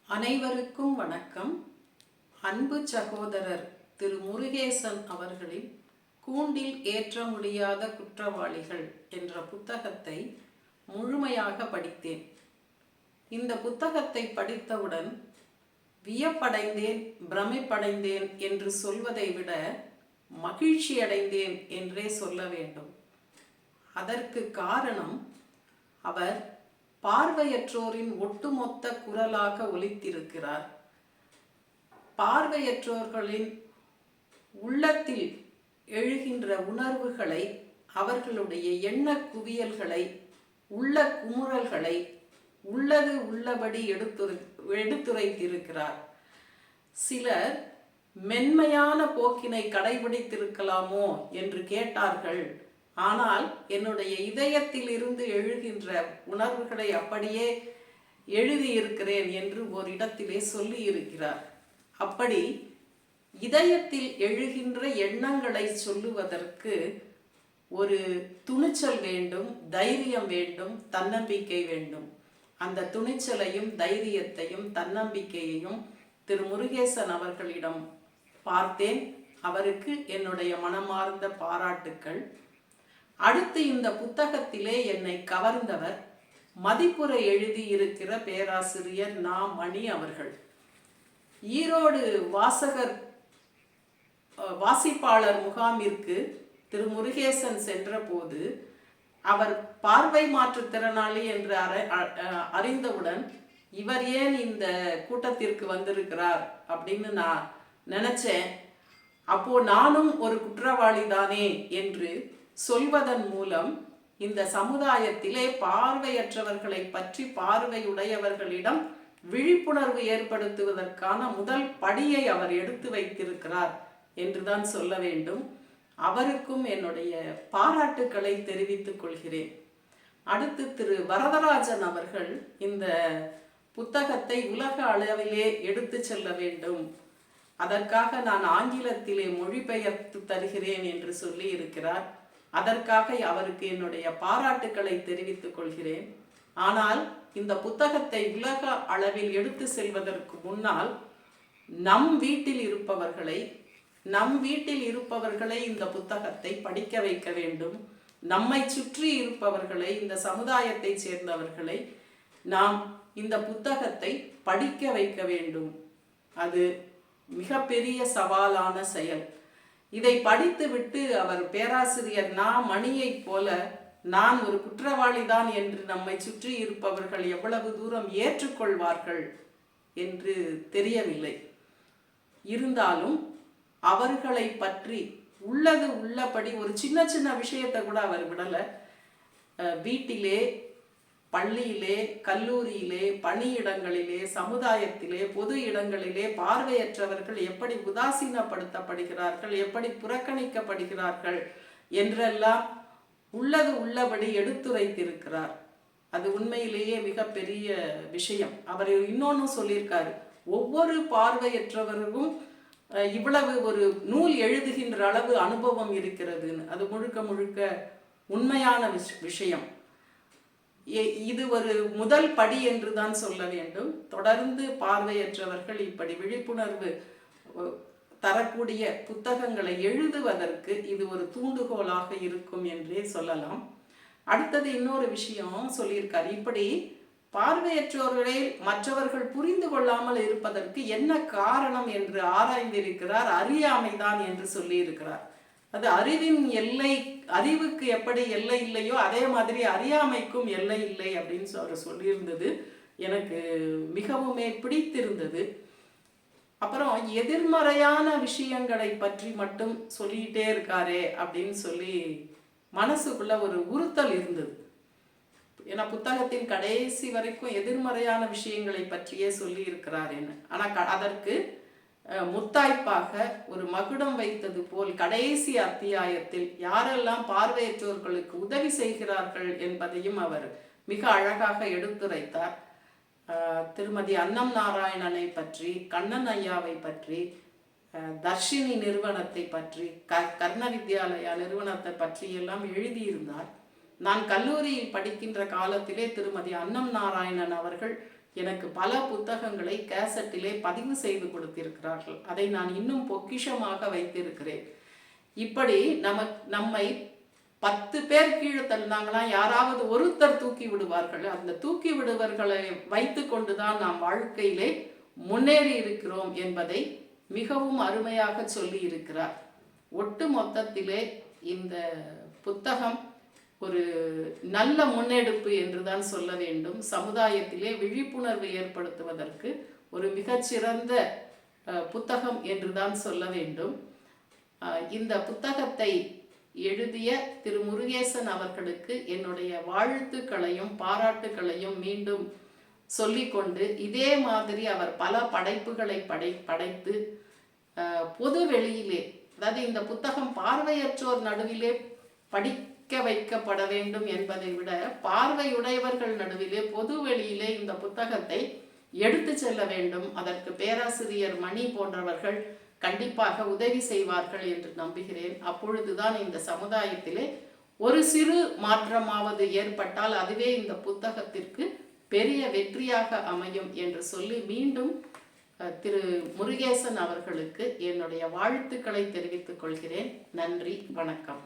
அனைவருக்கும் வணக்கம். அன்பு சகோதரர் திரு முருகேசன் அவர்களின் கூண்டில் ஏற்ற முடியாத குற்றவாளிகள் என்ற புத்தகத்தை முழுமையாக படித்தேன். இந்த புத்தகத்தை படித்தவுடன் வியப்படைந்தேன், பிரமிப்படைந்தேன் என்று சொல்வதை விட மகிழ்ச்சி அடைந்தேன் என்றே சொல்ல வேண்டும். அதற்கு காரணம், அவர் பார்வையற்றோரின் ஒட்டுமொத்த குரலாக ஒலித்திருக்கிறார். பார்வையற்றோர்களின் உள்ளத்தில் எழுகின்ற உணர்வுகளை, அவர்களுடைய எண்ண குவியல்களை, உள்ள குமுறல்களை உள்ளது உள்ளபடி எடுத்துரைத்திருக்கிறார். சிலர் மென்மையான போக்கினை கடைபிடித்திருக்கலாமோ என்று கேட்டார்கள். ஆனால் என்னுடைய இதயத்தில் இருந்து எழுகின்ற உணர்வுகளை அப்படியே எழுதியிருக்கிறேன் என்று ஒரு இடத்திலே சொல்லி இருக்கிறார். அப்படி இதயத்தில் எழுகின்ற எண்ணங்களை சொல்லுவதற்கு ஒரு துணிச்சல் வேண்டும், தைரியம் வேண்டும், தன்னம்பிக்கை வேண்டும். அந்த துணிச்சலையும் தைரியத்தையும் தன்னம்பிக்கையையும் திரு முருகேசன் அவர்களிடம் பார்த்தேன். அவருக்கு என்னுடைய மனமார்ந்த பாராட்டுக்கள். அடுத்து இந்த புத்தகத்திலே என்னை கவர்ந்தவர் மதிப்புரை எழுதி இருக்கிற பேராசிரியர் நா. மணி அவர்கள். ஈரோடு வாசிப்பாளர் முகாமிற்கு திரு முருகேசன் சென்ற போது அவர் பார்வை மாற்றுத்திறனாளி என்று அறிந்தவுடன் இவர் ஏன் இந்த கூட்டத்திற்கு வந்திருக்கிறார் அப்படின்னு நான் நினைச்சேன். அப்போ நானும் ஒரு குற்றவாளி தானே என்று சொல்வதன் மூலம் இந்த சமுதாயத்திலே பார்வையற்றவர்களை பற்றி பார்வையுடையவர்களிடம் விழிப்புணர்வு ஏற்படுத்துவதற்கான முதல் படியை அவர் எடுத்து வைத்திருக்கிறார் என்றுதான் சொல்ல வேண்டும். அவருக்கும் என்னுடைய பாராட்டுக்களை தெரிவித்துக் கொள்கிறேன். அடுத்து திரு வரதராஜன் அவர்கள் இந்த புத்தகத்தை உலக அளவிலே எடுத்து செல்ல வேண்டும், அதற்காக நான் ஆங்கிலத்திலே மொழிபெயர்த்து தருகிறேன் என்று சொல்லி இருக்கிறார். அதற்காக அவருக்கு என்னுடைய பாராட்டுக்களை தெரிவித்துக் கொள்கிறேன். ஆனால் இந்த புத்தகத்தை உலக அளவில் எடுத்து செல்வதற்கு முன்னால் நம் வீட்டில் இருப்பவர்களை இந்த புத்தகத்தை படிக்க வைக்க வேண்டும். நம்மை சுற்றி இருப்பவர்களை, இந்த சமுதாயத்தை சேர்ந்தவர்களை நாம் இந்த புத்தகத்தை படிக்க வைக்க வேண்டும். அது மிகப்பெரிய சவாலான செயல். இதை படித்துவிட்டு அவர் பேராசிரியர் நா. மணியை போல நான் ஒரு குற்றவாளிதான் என்று நம்மை சுற்றி இருப்பவர்கள் எவ்வளவு தூரம் ஏற்றுக்கொள்வார்கள் என்று தெரியவில்லை. இருந்தாலும் அவர்களை பற்றி உள்ளது உள்ளபடி ஒரு சின்ன சின்ன விஷயத்தை கூட அவர் விடலை. வீட்டிலே, பள்ளியிலே, கல்லூரியிலே, பணியிடங்களிலே, சமுதாயத்திலே, பொது இடங்களிலே பார்வையற்றவர்கள் எப்படி உதாசீனப்படுத்தப்படுகிறார்கள், எப்படி புறக்கணிக்கப்படுகிறார்கள் என்றெல்லாம் உள்ளது உள்ளபடி எடுத்துரைத்திருக்கிறார். அது உண்மையிலேயே மிகப்பெரிய விஷயம். அவர் இன்னொன்னு சொல்லியிருக்காரு, ஒவ்வொரு பார்வையற்றவருக்கும் இவ்வளவு ஒரு நூல் எழுதுகின்ற அளவு அனுபவம் இருக்கிறதுன்னு. அது முழுக்க முழுக்க உண்மையான விஷயம். இது ஒரு முதல் படி என்று தான் சொல்ல வேண்டும். தொடர்ந்து பார்வையற்றவர்கள் இப்படி விழிப்புணர்வு தரக்கூடிய புத்தகங்களை எழுதுவதற்கு இது ஒரு தூண்டுகோலாக இருக்கும் என்றே சொல்லலாம். அடுத்தது இன்னொரு விஷயம் சொல்லியிருக்காரு. இப்படி பார்வையற்றோர்களை மற்றவர்கள் புரிந்து கொள்ளாமல் இருப்பதற்கு என்ன காரணம் என்று ஆராய்ந்திருக்கிறார். அறியாமைதான் என்று சொல்லியிருக்கிறார். அது அறிவின் எல்லை, அறிவுக்கு எப்படி எல்லை இல்லையோ அதே மாதிரி அறியாமைக்கும் எல்லை இல்லை அப்படின்னு அவர் சொல்லியிருந்தது எனக்கு மிகவுமே பிடித்திருந்தது. அப்புறம் எதிர்மறையான விஷயங்களை பற்றி மட்டும் சொல்லிக்கிட்டே இருக்காரே அப்படின்னு சொல்லி மனசுக்குள்ள ஒரு உறுத்தல் இருந்தது. ஏன்னா புத்தகத்தின் கடைசி வரைக்கும் எதிர்மறையான விஷயங்களை பற்றியே சொல்லி இருக்கிறார் என்ன. ஆனால் அதற்கு முத்தாய்ப்பாக ஒரு மகுடம் வைத்தது போல் கடைசி அத்தியாயத்தில் யாரெல்லாம் பார்வையற்றோர்களுக்கு உதவி செய்கிறார்கள் என்பதையும் அவர் மிக அழகாக எடுத்துரைத்தார். திருமதி அன்னம் நாராயணனை பற்றி, கண்ணன் ஐயாவை பற்றி, தர்ஷினி நிறுவனத்தை பற்றி, கர்ண வித்யாலயா நிறுவனத்தை பற்றி எல்லாம் எழுதியிருந்தார். நான் கல்லூரியில் படிக்கின்ற காலத்திலே திருமதி அன்னம் நாராயணன் அவர்கள் எனக்கு பல புத்தகங்களை கேசட்டிலே பதிவு செய்து கொடுத்திருக்கிறார்கள். அதை நான் இன்னும் பொக்கிஷமாக வைத்திருக்கிறேன். இப்படி நம்மை 10 பேர் கீழே தள்ளினாங்களாம், யாராவது ஒருத்தர் தூக்கி விடுவார்கள். அந்த தூக்கி விடுவர்களை வைத்து கொண்டுதான் நாம் வாழ்க்கையிலே முன்னேறி இருக்கிறோம் என்பதை மிகவும் அருமையாக சொல்லி இருக்கிறார். ஒட்டு மொத்தத்திலே இந்த புத்தகம் ஒரு நல்ல முன்னெடுப்பு என்றுதான் சொல்ல வேண்டும். சமுதாயத்திலே விழிப்புணர்வு ஏற்படுத்துவதற்கு ஒரு மிகச்சிறந்த புத்தகம் என்றுதான் சொல்ல வேண்டும். இந்த புத்தகத்தை எழுதிய திரு முருகேசன் அவர்களுக்கு என்னுடைய வாழ்த்துக்களையும் பாராட்டுக்களையும் மீண்டும் சொல்லிக்கொண்டு, இதே மாதிரி அவர் பல படைப்புகளை படைத்து பொது வெளியிலே, அதாவது இந்த புத்தகம் பார்வையற்றோர் நடுவிலே படிக்க வைக்கப்பட வேண்டும் என்பதை விட பார்வையுடையவர்கள் நடுவிலே பொது வெளியிலே இந்த புத்தகத்தை எடுத்து செல்ல வேண்டும். அதற்கு பேராசிரியர் மணி போன்றவர்கள் கண்டிப்பாக உதவி செய்வார்கள் என்று நம்புகிறேன். அப்பொழுதுதான் இந்த சமுதாயத்திலே ஒரு சிறு மாற்றமாவது ஏற்பட்டால் அதுவே இந்த புத்தகத்திற்கு பெரிய வெற்றியாக அமையும் என்று சொல்லி மீண்டும் திரு முருகேசன் அவர்களுக்கு என்னுடைய வாழ்த்துக்களை தெரிவித்துக் கொள்கிறேன். நன்றி, வணக்கம்.